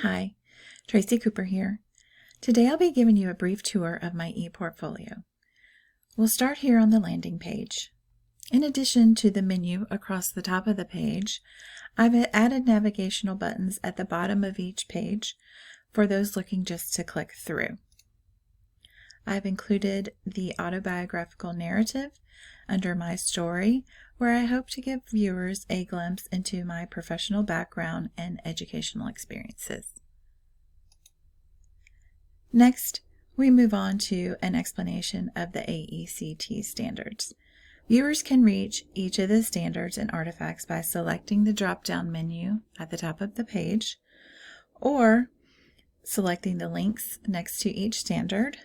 Hi, Tracie Cooper here. Today I'll be giving you a brief tour of my e-portfolio. We'll start here on the landing page. In addition to the menu across the top of the page, I've added navigational buttons at the bottom of each page for those looking just to click through. I've included the autobiographical narrative under my story, where I hope to give viewers a glimpse into my professional background and educational experiences. Next, we move on to an explanation of the AECT standards. Viewers can reach each of the standards and artifacts by selecting the drop-down menu at the top of the page, or selecting the links next to each standard,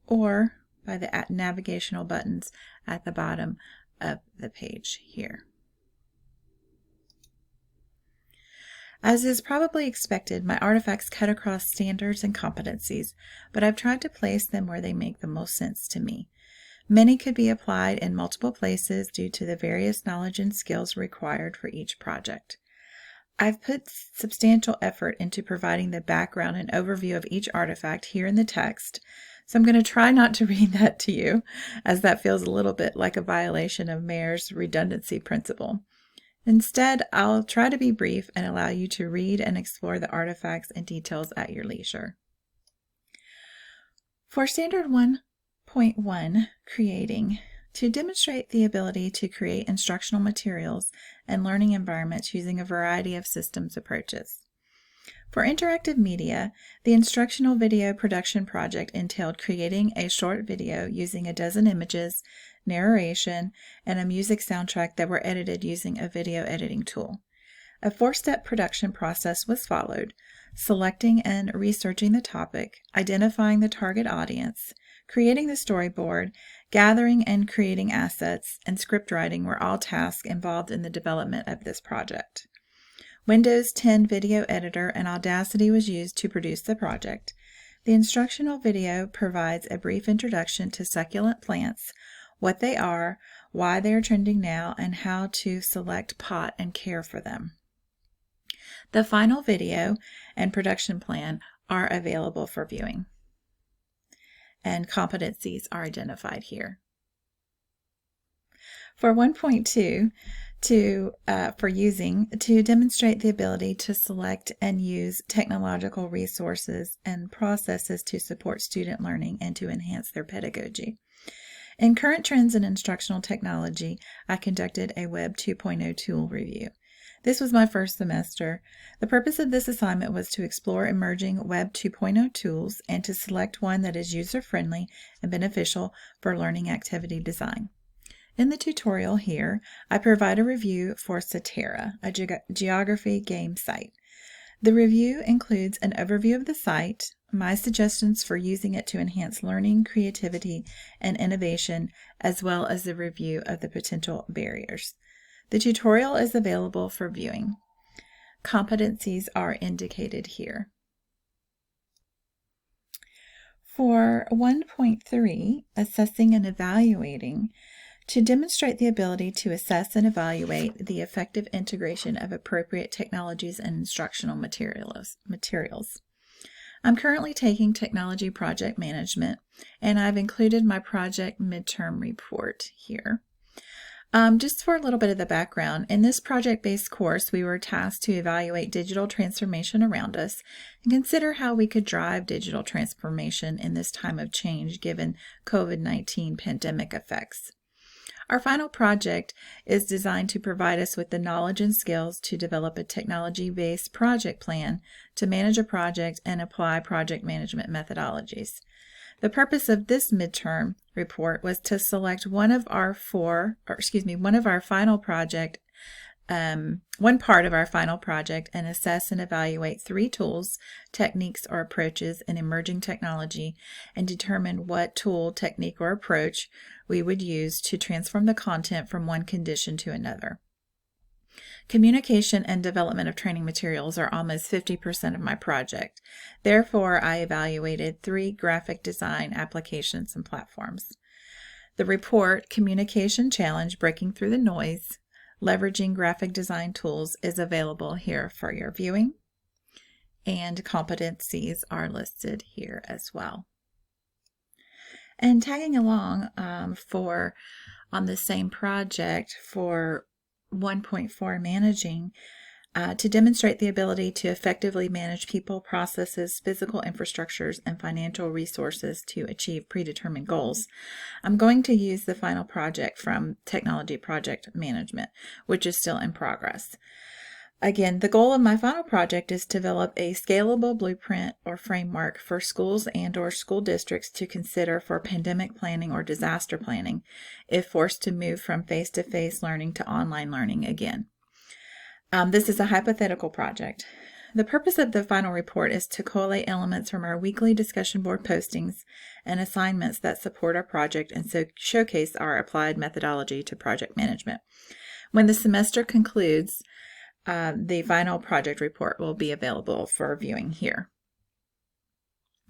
or by the navigational buttons at the bottom of the page here. As is probably expected, my artifacts cut across standards and competencies, but I've tried to place them where they make the most sense to me. Many could be applied in multiple places due to the various knowledge and skills required for each project. I've put substantial effort into providing the background and overview of each artifact here in the text, so I'm going to try not to read that to you, as that feels a little bit like a violation of Mayer's redundancy principle. Instead, I'll try to be brief and allow you to read and explore the artifacts and details at your leisure. For Standard 1.1, Creating, to demonstrate the ability to create instructional materials and learning environments using a variety of systems approaches. For interactive media, the instructional video production project entailed creating a short video using a dozen images, narration, and a music soundtrack that were edited using a video editing tool. A four-step production process was followed: selecting and researching the topic, identifying the target audience, creating the storyboard, gathering and creating assets, and script writing were all tasks involved in the development of this project. Windows 10 Video Editor and Audacity was used to produce the project. The instructional video provides a brief introduction to succulent plants, what they are, why they are trending now, and how to select, pot, and care for them. The final video and production plan are available for viewing, and competencies are identified here. For 1.2, for using, to demonstrate the ability to select and use technological resources and processes to support student learning and to enhance their pedagogy. In Current Trends in Instructional Technology, I conducted a Web 2.0 tool review. This was my first semester. The purpose of this assignment was to explore emerging Web 2.0 tools and to select one that is user-friendly and beneficial for learning activity design. In the tutorial here, I provide a review for Satera, a geography game site. The review includes an overview of the site, my suggestions for using it to enhance learning, creativity, and innovation, as well as a review of the potential barriers. The tutorial is available for viewing. Competencies are indicated here. For 1.3, Assessing and Evaluating, to demonstrate the ability to assess and evaluate the effective integration of appropriate technologies and instructional materials. I'm currently taking Technology Project Management, and I've included my project midterm report here. Just for a little bit of the background, in this project-based course, we were tasked to evaluate digital transformation around us and consider how we could drive digital transformation in this time of change given COVID-19 pandemic effects. Our final project is designed to provide us with the knowledge and skills to develop a technology-based project plan to manage a project and apply project management methodologies. The purpose of this midterm report was to select one part of our final project and assess and evaluate 3 tools, techniques, or approaches in emerging technology and determine what tool, technique, or approach we would use to transform the content from one condition to another. Communication and development of training materials are almost 50% of my project. Therefore, I evaluated 3 graphic design applications and platforms. The report, Communication Challenge, Breaking Through the Noise, Leveraging Graphic Design Tools, is available here for your viewing. and competencies are listed here as well. And tagging along on the same project for 1.4 managing, to demonstrate the ability to effectively manage people, processes, physical infrastructures, and financial resources to achieve predetermined goals, I'm going to use the final project from Technology Project Management, which is still in progress. Again, the goal of my final project is to develop a scalable blueprint or framework for schools and/or school districts to consider for pandemic planning or disaster planning if forced to move from face-to-face learning to online learning again. This is a hypothetical project. The purpose of the final report is to collate elements from our weekly discussion board postings and assignments that support our project and so showcase our applied methodology to project management. When the semester concludes, the final project report will be available for viewing here.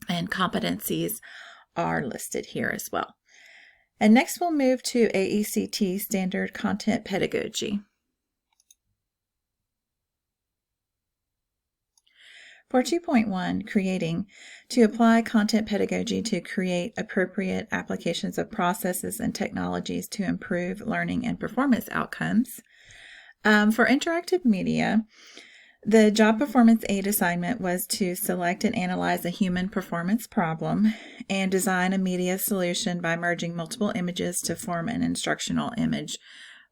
And competencies are listed here as well. And next we'll move to AECT Standard Content Pedagogy. For 2.1, creating, to apply content pedagogy to create appropriate applications of processes and technologies to improve learning and performance outcomes. For interactive media, the job performance aid assignment was to select and analyze a human performance problem and design a media solution by merging multiple images to form an instructional image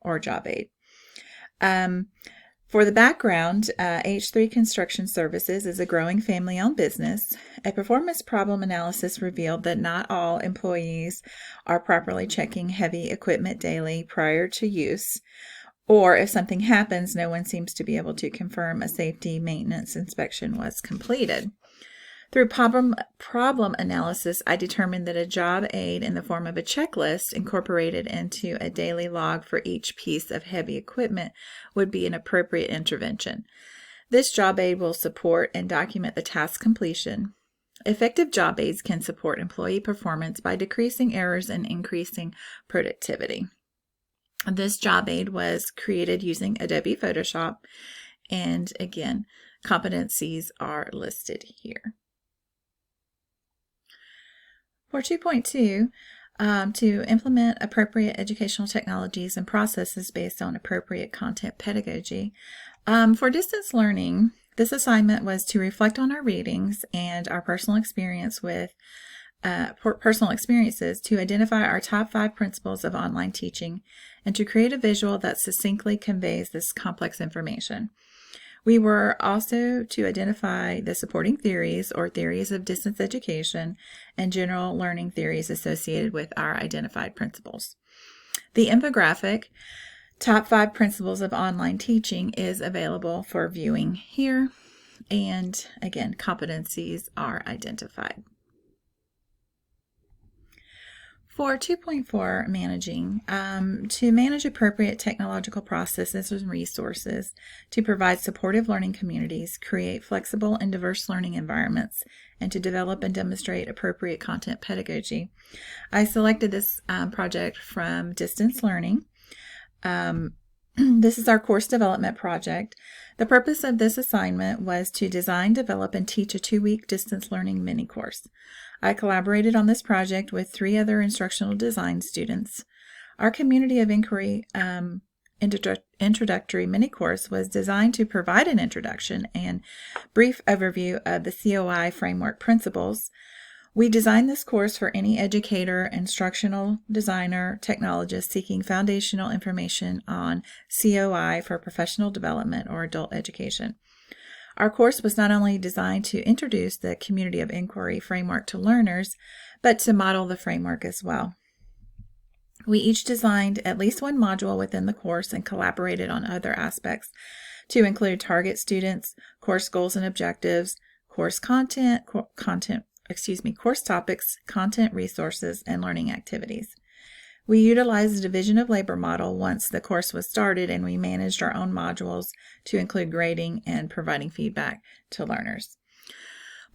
or job aid. For the background, H3 Construction Services is a growing family-owned business. A performance problem analysis revealed that not all employees are properly checking heavy equipment daily prior to use, or if something happens, no one seems to be able to confirm a safety maintenance inspection was completed. Through problem analysis, I determined that a job aid in the form of a checklist incorporated into a daily log for each piece of heavy equipment would be an appropriate intervention. This job aid will support and document the task completion. Effective job aids can support employee performance by decreasing errors and increasing productivity. This job aid was created using Adobe Photoshop, and again, competencies are listed here. For 2.2, to implement appropriate educational technologies and processes based on appropriate content pedagogy. For distance learning, this assignment was to reflect on our readings and our personal experiences to identify our top 5 principles of online teaching and to create a visual that succinctly conveys this complex information. We were also to identify the supporting theories or theories of distance education and general learning theories associated with our identified principles. The infographic, Top 5 Principles of Online Teaching, is available for viewing here. And again, competencies are identified. For 2.4, managing, to manage appropriate technological processes and resources, to provide supportive learning communities, create flexible and diverse learning environments, and to develop and demonstrate appropriate content pedagogy. I selected this project from Distance Learning. This is our course development project. The purpose of this assignment was to design, develop, and teach a 2-week distance learning mini course. I collaborated on this project with 3 other instructional design students. Our Community of Inquiry introductory mini course was designed to provide an introduction and brief overview of the COI framework principles. We designed this course for any educator, instructional designer, technologist seeking foundational information on COI for professional development or adult education. Our course was not only designed to introduce the Community of Inquiry framework to learners, but to model the framework as well. We each designed at least one module within the course and collaborated on other aspects to include target students, course goals and objectives, course content, course topics, content resources, and learning activities. We utilized the division of labor model once the course was started, and we managed our own modules to include grading and providing feedback to learners.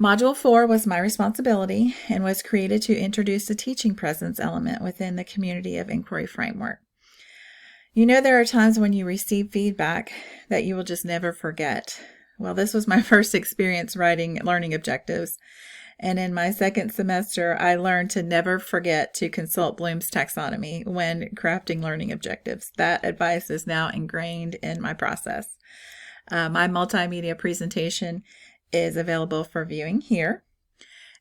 Module 4 was my responsibility and was created to introduce a teaching presence element within the Community of Inquiry framework. You know, there are times when you receive feedback that you will just never forget. Well, this was my first experience writing learning objectives. And in my second semester, I learned to never forget to consult Bloom's taxonomy when crafting learning objectives. That advice is now ingrained in my process. My multimedia presentation is available for viewing here.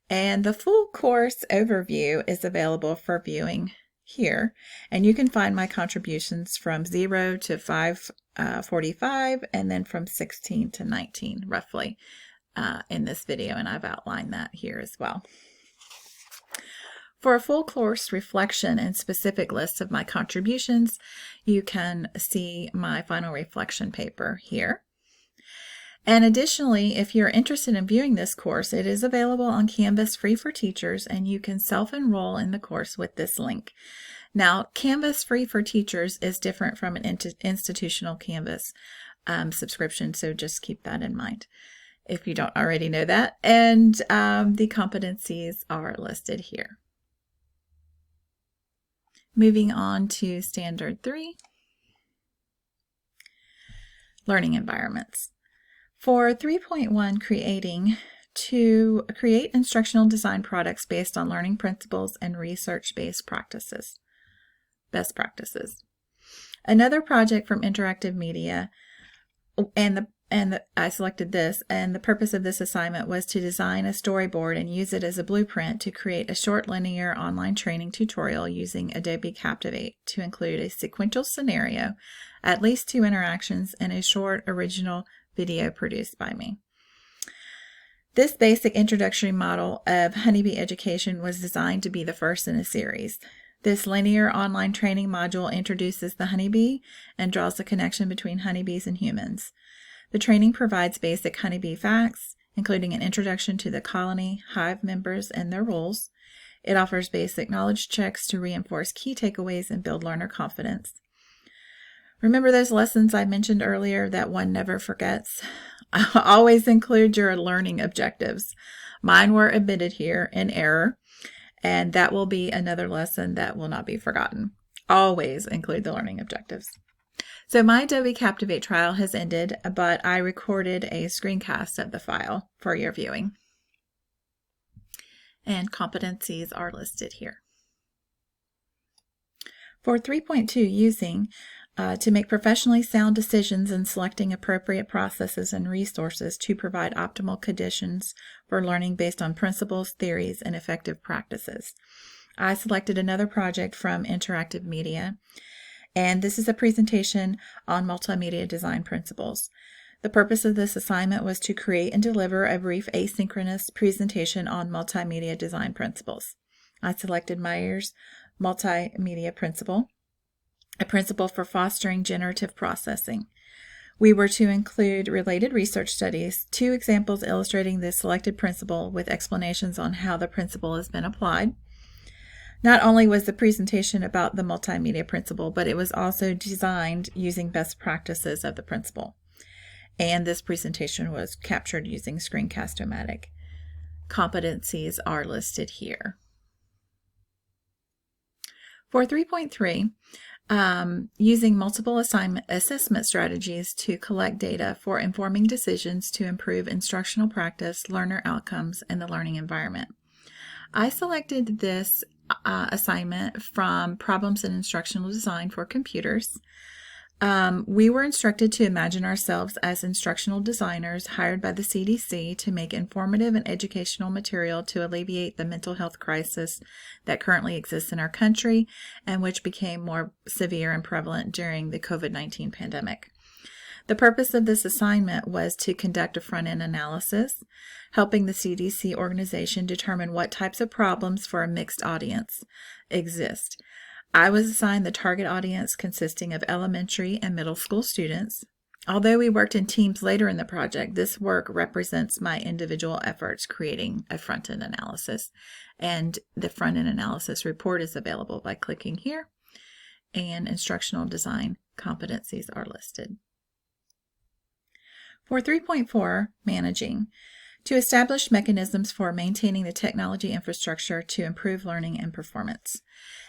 And the full course overview is available for viewing here. And you can find my contributions from 0 to 545 and then from 16 to 19 roughly in this video. And I've outlined that here as well. For a full course reflection and specific lists of my contributions, you can see my final reflection paper here. And additionally, if you're interested in viewing this course, it is available on Canvas free for teachers, and you can self-enroll in the course with this link. Now, Canvas free for teachers is different from an institutional Canvas subscription, so just keep that in mind if you don't already know that. And the competencies are listed here. Moving on to Standard 3, Learning Environments. For 3.1, creating, to create instructional design products based on learning principles and research-based practices, best practices. Another project from Interactive Media, I selected this, and the purpose of this assignment was to design a storyboard and use it as a blueprint to create a short linear online training tutorial using Adobe Captivate to include a sequential scenario, at least 2 interactions, and a short original video produced by me. This basic introductory model of honeybee education was designed to be the first in a series. This linear online training module introduces the honeybee and draws the connection between honeybees and humans. The training provides basic honeybee facts, including an introduction to the colony, hive members, and their roles. It offers basic knowledge checks to reinforce key takeaways and build learner confidence. Remember those lessons I mentioned earlier that one never forgets? Always include your learning objectives. Mine were omitted here in error, and that will be another lesson that will not be forgotten. Always include the learning objectives. So my Adobe Captivate trial has ended, but I recorded a screencast of the file for your viewing. And competencies are listed here. For 3.2, using to make professionally sound decisions in selecting appropriate processes and resources to provide optimal conditions for learning based on principles, theories, and effective practices. I selected another project from Interactive Media, and this is a presentation on multimedia design principles. The purpose of this assignment was to create and deliver a brief asynchronous presentation on multimedia design principles. I selected Meyer's multimedia principle, a principle for fostering generative processing. We were to include related research studies, 2 examples illustrating the selected principle with explanations on how the principle has been applied. Not only was the presentation about the multimedia principle, but it was also designed using best practices of the principle. And this presentation was captured using Screencast-O-Matic. Competencies are listed here. For 3.3, using multiple assessment strategies to collect data for informing decisions to improve instructional practice, learner outcomes, and the learning environment. I selected this assignment from Problems in Instructional Design for Computers. We were instructed to imagine ourselves as instructional designers hired by the CDC to make informative and educational material to alleviate the mental health crisis that currently exists in our country and which became more severe and prevalent during the COVID-19 pandemic. The purpose of this assignment was to conduct a front-end analysis, helping the CDC organization determine what types of problems for a mixed audience exist. I was assigned the target audience consisting of elementary and middle school students. Although we worked in teams later in the project, this work represents my individual efforts creating a front-end analysis. And the front-end analysis report is available by clicking here, and instructional design competencies are listed. For 3.4, managing, to establish mechanisms for maintaining the technology infrastructure to improve learning and performance.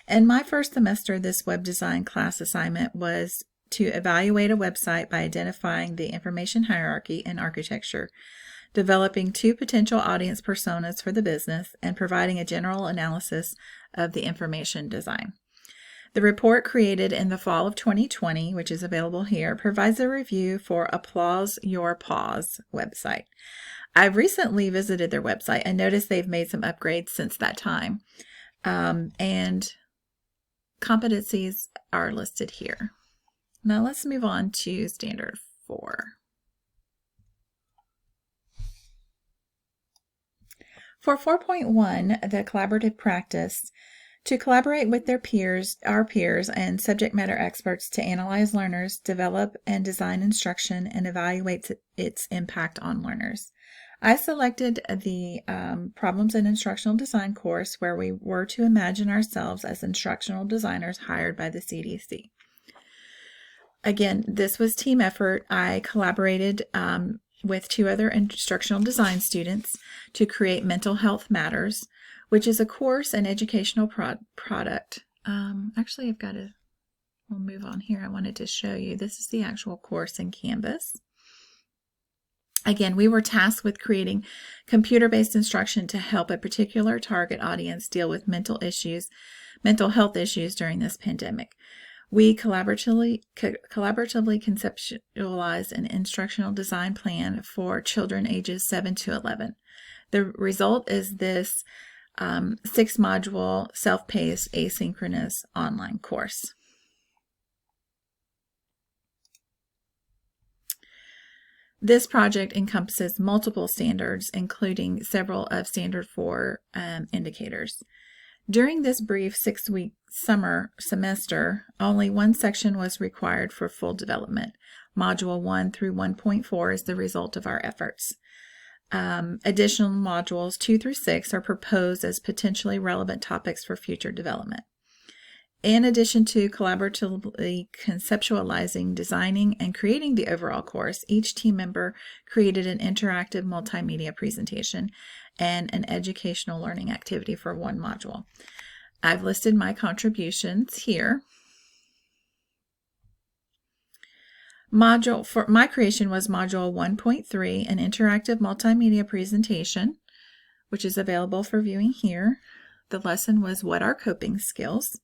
In my first semester, this web design class assignment was to evaluate a website by identifying the information hierarchy and architecture, developing 2 potential audience personas for the business, and providing a general analysis of the information design. The report, created in the fall of 2020, which is available here, provides a review for Applause Your Pause website. I've recently visited their website and noticed they've made some upgrades since that time. And competencies are listed here. Now let's move on to Standard 4. For 4.1, the collaborative practice, to collaborate with our peers and subject matter experts to analyze learners, develop and design instruction, and evaluate its impact on learners. I selected the Problems in Instructional Design course, where we were to imagine ourselves as instructional designers hired by the CDC. Again, this was team effort. I collaborated with 2 other instructional design students to create Mental Health Matters, which is a course and educational product. Actually, we'll move on here. I wanted to show you. This is the actual course in Canvas. Again, we were tasked with creating computer-based instruction to help a particular target audience deal with mental health issues during this pandemic. We collaboratively conceptualized an instructional design plan for children ages 7 to 11. The result is this 6-module, self-paced, asynchronous online course. This project encompasses multiple standards, including several of Standard 4 indicators. During this brief 6-week summer semester, only 1 section was required for full development. Module 1 through 1.4 is the result of our efforts. Additional modules 2 through 6 are proposed as potentially relevant topics for future development. In addition to collaboratively conceptualizing, designing, and creating the overall course, each team member created an interactive multimedia presentation and an educational learning activity for 1 module. I've listed my contributions here. For my creation was Module 1.3, an interactive multimedia presentation, which is available for viewing here. The lesson was What Are Coping Skills?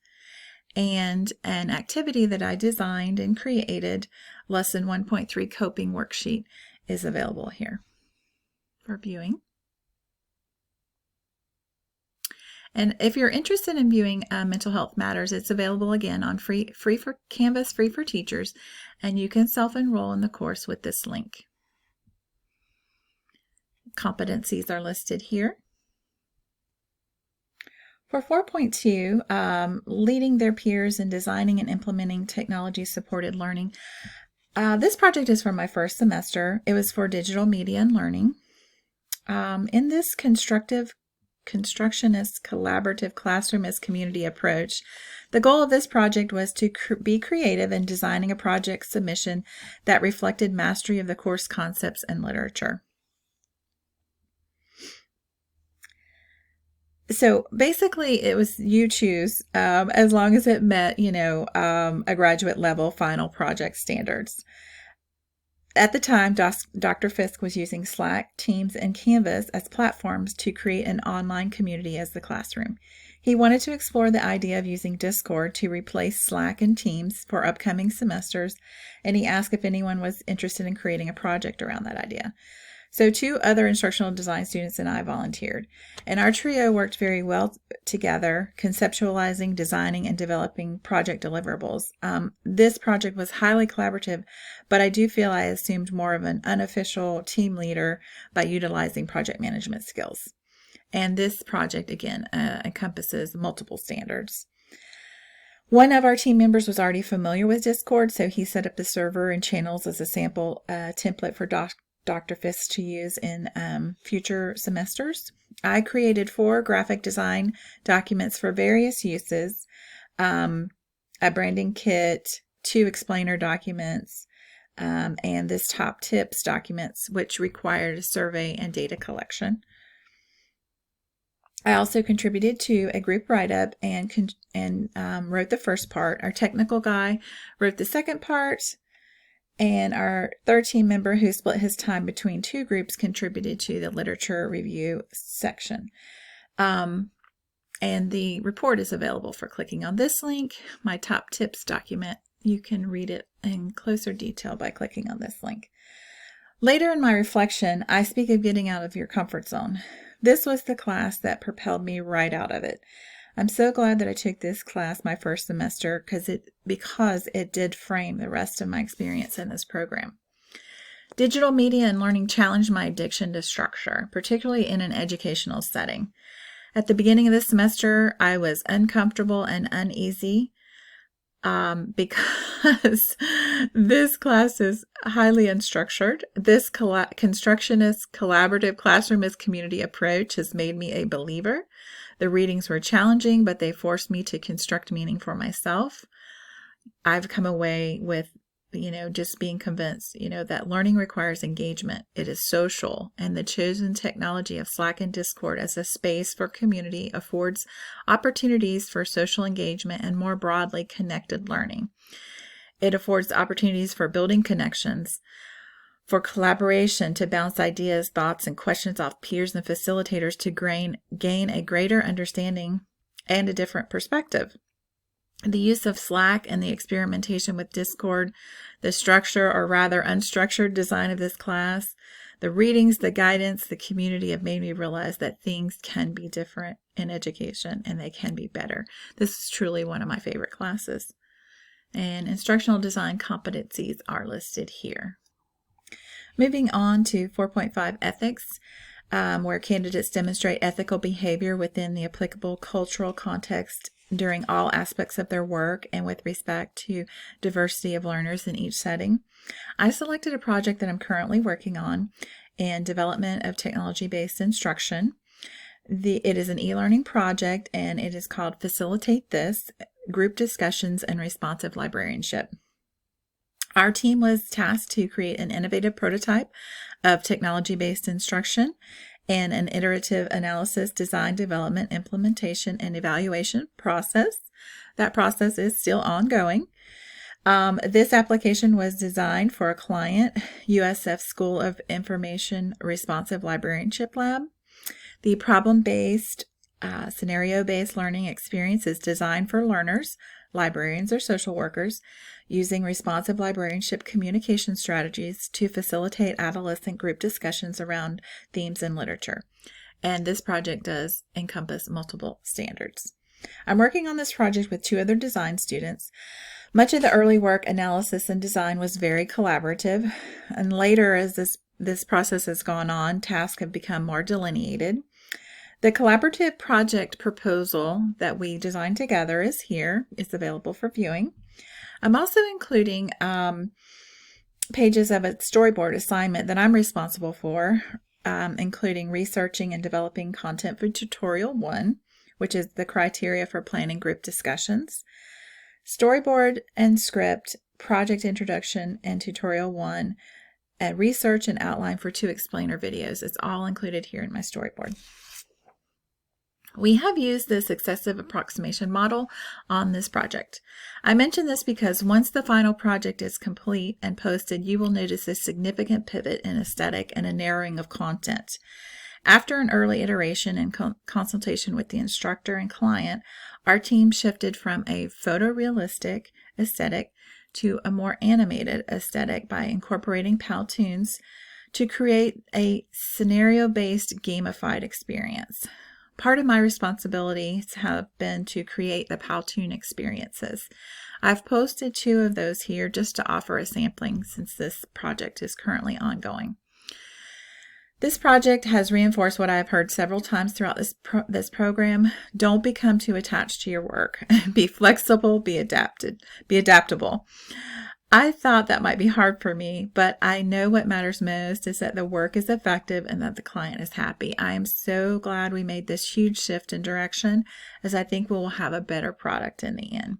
And an activity that I designed and created, Lesson 1.3 Coping Worksheet, is available here for viewing. And if you're interested in viewing Mental Health Matters, it's available again on free for Canvas, free for teachers, and you can self-enroll in the course with this link. Competencies are listed here. For 4.2, leading their peers in designing and implementing technology-supported learning. This project is from my first semester. It was for digital media and learning. In this constructionist, collaborative classroom as community approach, the goal of this project was to be creative in designing a project submission that reflected mastery of the course concepts and literature. So basically, it was you choose, as long as it met, a graduate level final project standards. At the time, Dr. Fisk was using Slack, Teams, and Canvas as platforms to create an online community as the classroom. He wanted to explore the idea of using Discord to replace Slack and Teams for upcoming semesters, and he asked if anyone was interested in creating a project around that idea. So 2 other instructional design students and I volunteered, and our trio worked very well together, conceptualizing, designing, and developing project deliverables. This project was highly collaborative, but I do feel I assumed more of an unofficial team leader by utilizing project management skills. And this project, again, encompasses multiple standards. One of our team members was already familiar with Discord, so he set up the server and channels as a sample template for Dr. Fisk to use in future semesters. I created 4 graphic design documents for various uses, a branding kit, 2 explainer documents, and this top tips documents, which required a survey and data collection. I also contributed to a group write-up and wrote the first part. Our technical guy wrote the second part, and our third team member, who split his time between two groups, contributed to the literature review section. And the report is available for clicking on this link, my top tips document. You can read it in closer detail by clicking on this link. Later in my reflection, I speak of getting out of your comfort zone. This was the class that propelled me right out of it. I'm so glad that I took this class my first semester because it did frame the rest of my experience in this program. Digital media and learning challenged my addiction to structure, particularly in an educational setting. At the beginning of this semester, I was uncomfortable and uneasy because this class is highly unstructured. This constructionist collaborative classroom as community approach has made me a believer. The readings were challenging, but they forced me to construct meaning for myself. I've come away with just being convinced, that learning requires engagement. It is social, and the chosen technology of Slack and Discord as a space for community affords opportunities for social engagement and more broadly connected learning. It affords opportunities for building connections, for collaboration, to bounce ideas, thoughts, and questions off peers and facilitators to gain a greater understanding and a different perspective. The use of Slack and the experimentation with Discord, the structure or rather unstructured design of this class, the readings, the guidance, the community have made me realize that things can be different in education and they can be better. This is truly one of my favorite classes. And instructional design competencies are listed here. Moving on to 4.5 ethics, where candidates demonstrate ethical behavior within the applicable cultural context during all aspects of their work and with respect to diversity of learners in each setting. I selected a project that I'm currently working on in development of technology-based instruction. It is an e-learning project, and it is called Facilitate This, Group Discussions and Responsive Librarianship. Our team was tasked to create an innovative prototype of technology-based instruction and an iterative analysis, design, development, implementation, and evaluation process. That process is still ongoing. This application was designed for a client, USF School of Information Responsive Librarianship Lab. The problem-based, scenario-based learning experience is designed for learners, librarians, or social workers using responsive librarianship communication strategies to facilitate adolescent group discussions around themes in literature. And this project does encompass multiple standards. I'm working on this project with 2 other design students. Much of the early work, analysis, and design was very collaborative, and later as this process has gone on, tasks have become more delineated. The collaborative project proposal that we designed together is here. It's available for viewing. I'm also including pages of a storyboard assignment that I'm responsible for, including researching and developing content for Tutorial 1, which is the criteria for planning group discussions, storyboard and script, project introduction, and Tutorial 1, and research and outline for 2 explainer videos. It's all included here in my storyboard. We have used the successive approximation model on this project. I mention this because once the final project is complete and posted, you will notice a significant pivot in aesthetic and a narrowing of content. After an early iteration and consultation with the instructor and client, our team shifted from a photorealistic aesthetic to a more animated aesthetic by incorporating Powtoons to create a scenario-based gamified experience. Part of my responsibilities have been to create the Powtoon experiences. I've posted 2 of those here just to offer a sampling since this project is currently ongoing. This project has reinforced what I have heard several times throughout this program. Don't become too attached to your work. Be flexible, be adaptable. I thought that might be hard for me, but I know what matters most is that the work is effective and that the client is happy. I am so glad we made this huge shift in direction, as I think we will have a better product in the end.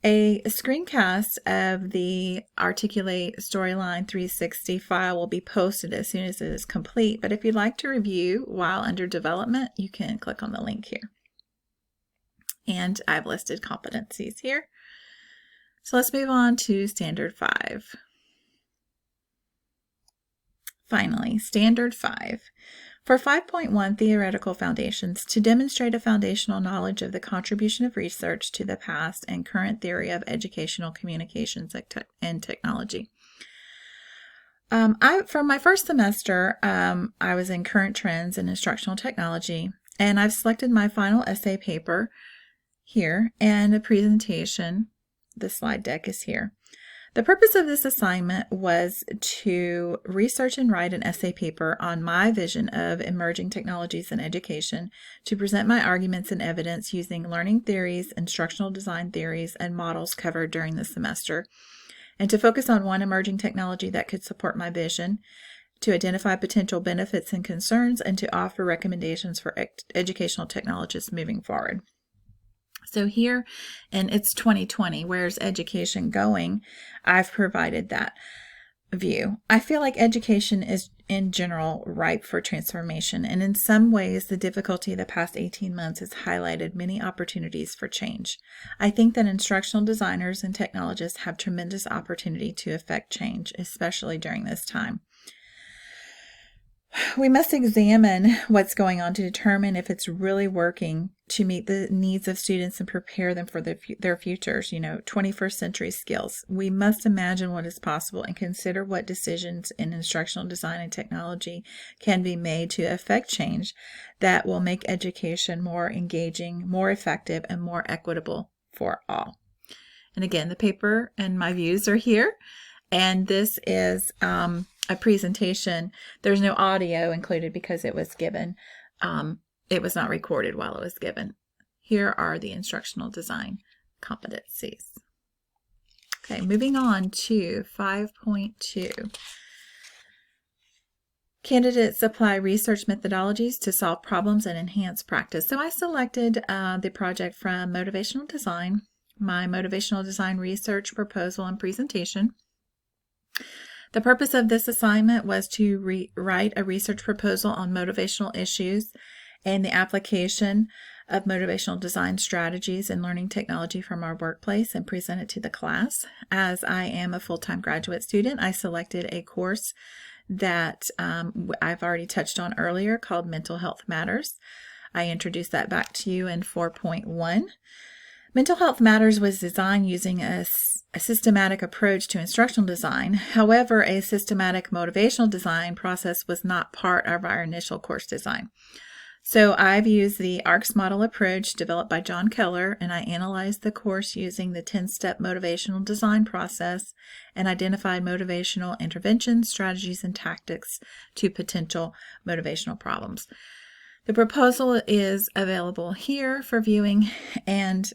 A screencast of the Articulate Storyline 360 file will be posted as soon as it is complete, but if you'd like to review while under development, you can click on the link here. And I've listed competencies here. So let's move on to Standard 5. Finally, Standard 5. For 5.1 Theoretical Foundations, to demonstrate a foundational knowledge of the contribution of research to the past and current theory of educational communications and technology. For my first semester, I was in Current Trends in Instructional Technology, and I've selected my final essay paper here and a presentation. The slide deck is here. The purpose of this assignment was to research and write an essay paper on my vision of emerging technologies in education, to present my arguments and evidence using learning theories, instructional design theories, and models covered during the semester, and to focus on one emerging technology that could support my vision, to identify potential benefits and concerns, and to offer recommendations for educational technologists moving forward. So here, and it's 2020, where's education going? I've provided that view. I feel like education is in general ripe for transformation, and in some ways the difficulty of the past 18 months has highlighted many opportunities for change. I think that instructional designers and technologists have tremendous opportunity to affect change, especially during this time. We must examine what's going on to determine if it's really working to meet the needs of students and prepare them for their futures, 21st century skills. We must imagine what is possible and consider what decisions in instructional design and technology can be made to affect change that will make education more engaging, more effective, and more equitable for all. And again, the paper and my views are here. And this is a presentation. There's no audio included because it was given. It was not recorded while it was given. Here are the instructional design competencies. Okay, moving on to 5.2. Candidates apply research methodologies to solve problems and enhance practice. So I selected the project from Motivational Design, my Motivational Design research proposal and presentation. The purpose of this assignment was to write a research proposal on motivational issues and the application of motivational design strategies and learning technology from our workplace and present it to the class. As I am a full-time graduate student, I selected a course that I've already touched on earlier called Mental Health Matters. I introduced that back to you in 4.1. Mental Health Matters was designed using a systematic approach to instructional design. However, a systematic motivational design process was not part of our initial course design. So I've used the ARCS model approach developed by John Keller, and I analyzed the course using the 10-step motivational design process and identified motivational interventions, strategies, and tactics to potential motivational problems. The proposal is available here for viewing, and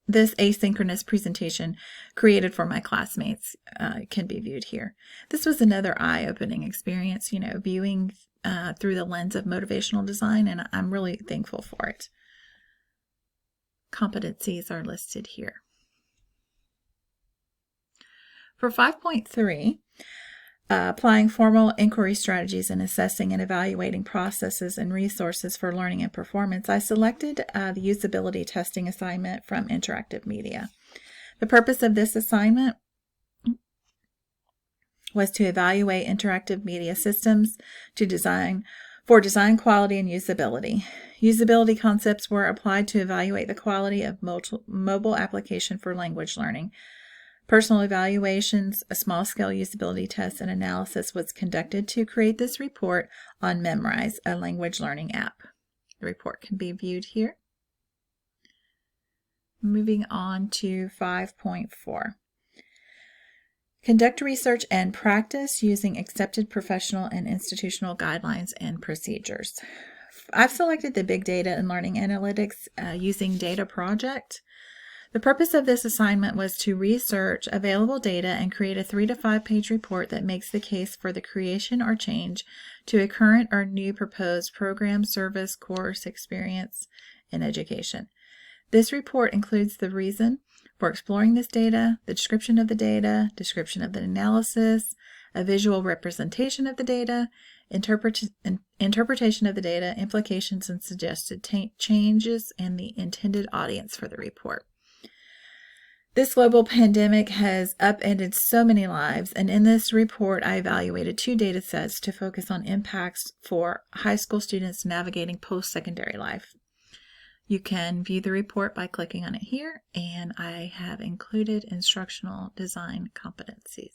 this asynchronous presentation created for my classmates can be viewed here. This was another eye-opening experience, viewing through the lens of motivational design, and I'm really thankful for it. Competencies are listed here. For 5.3, applying formal inquiry strategies and assessing and evaluating processes and resources for learning and performance, I selected the usability testing assignment from Interactive Media. The purpose of this assignment was to evaluate interactive media systems for design quality and usability. Usability concepts were applied to evaluate the quality of mobile application for language learning. Personal evaluations, a small-scale usability test, and analysis was conducted to create this report on Memrise, a language learning app. The report can be viewed here. Moving on to 5.4. Conduct research and practice using accepted professional and institutional guidelines and procedures. I've selected the Big Data and Learning Analytics using Data project. The purpose of this assignment was to research available data and create a 3 to 5 page report that makes the case for the creation or change to a current or new proposed program, service, course, experience in education. This report includes the reason for exploring this data, the description of the analysis, a visual representation of the data, interpretation of the data, implications and suggested changes, and the intended audience for the report. This global pandemic has upended so many lives, and in this report, I evaluated 2 data sets to focus on impacts for high school students navigating post-secondary life. You can view the report by clicking on it here, and I have included instructional design competencies.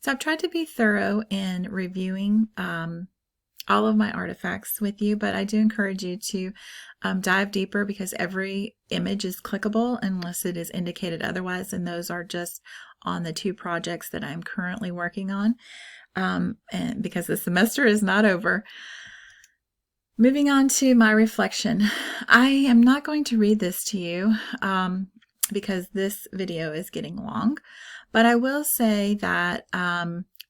So I've tried to be thorough in reviewing all of my artifacts with you, but I do encourage you to dive deeper, because every image is clickable unless it is indicated otherwise, and those are just on the 2 projects that I'm currently working on, and because the semester is not over. Moving on to my reflection, I am not going to read this to you because this video is getting long, but I will say that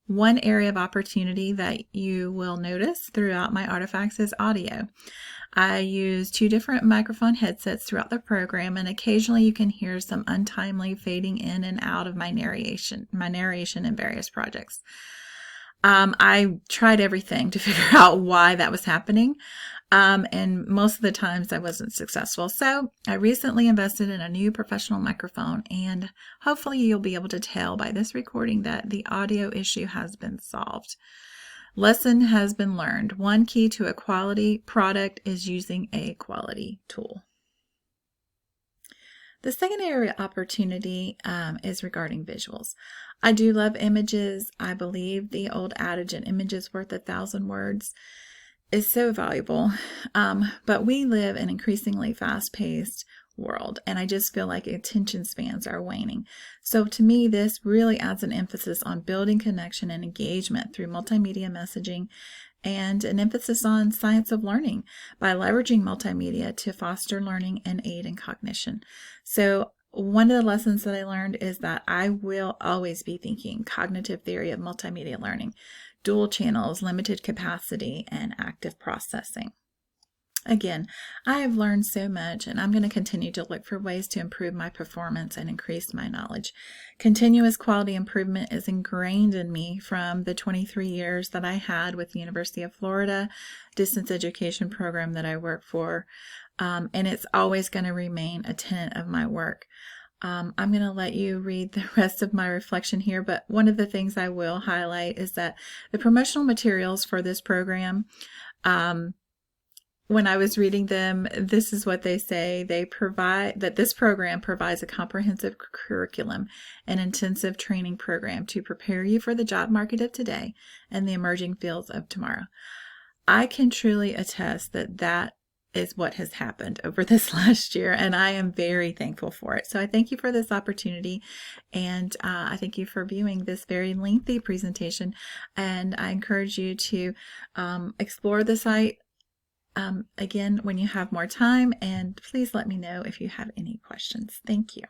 one area of opportunity that you will notice throughout my artifacts is audio. I use 2 different microphone headsets throughout the program, and occasionally you can hear some untimely fading in and out of my narration in various projects. I tried everything to figure out why that was happening, and most of the times I wasn't successful. So I recently invested in a new professional microphone, and hopefully you'll be able to tell by this recording that the audio issue has been solved. Lesson has been learned. One key to a quality product is using a quality tool. The second area of opportunity is regarding visuals. I do love images. I believe the old adage, an image is worth 1,000 words, is so valuable. But we live in an increasingly fast-paced world, and I just feel like attention spans are waning. So to me, this really adds an emphasis on building connection and engagement through multimedia messaging, and an emphasis on science of learning by leveraging multimedia to foster learning and aid in cognition. So one of the lessons that I learned is that I will always be thinking cognitive theory of multimedia learning, dual channels, limited capacity, and active processing. Again, I have learned so much, and I'm going to continue to look for ways to improve my performance and increase my knowledge. Continuous quality improvement is ingrained in me from the 23 years that I had with the University of Florida distance education program that I work for, and it's always going to remain a tenet of my work. I'm going to let you read the rest of my reflection here, but one of the things I will highlight is that the promotional materials for this program, when I was reading them, this is what they say. They provide that this program provides a comprehensive curriculum and intensive training program to prepare you for the job market of today and the emerging fields of tomorrow. I can truly attest that that is what has happened over this last year, and I am very thankful for it. So I thank you for this opportunity, and I thank you for viewing this very lengthy presentation, and I encourage you to explore the site again when you have more time, and please let me know if you have any questions. Thank you.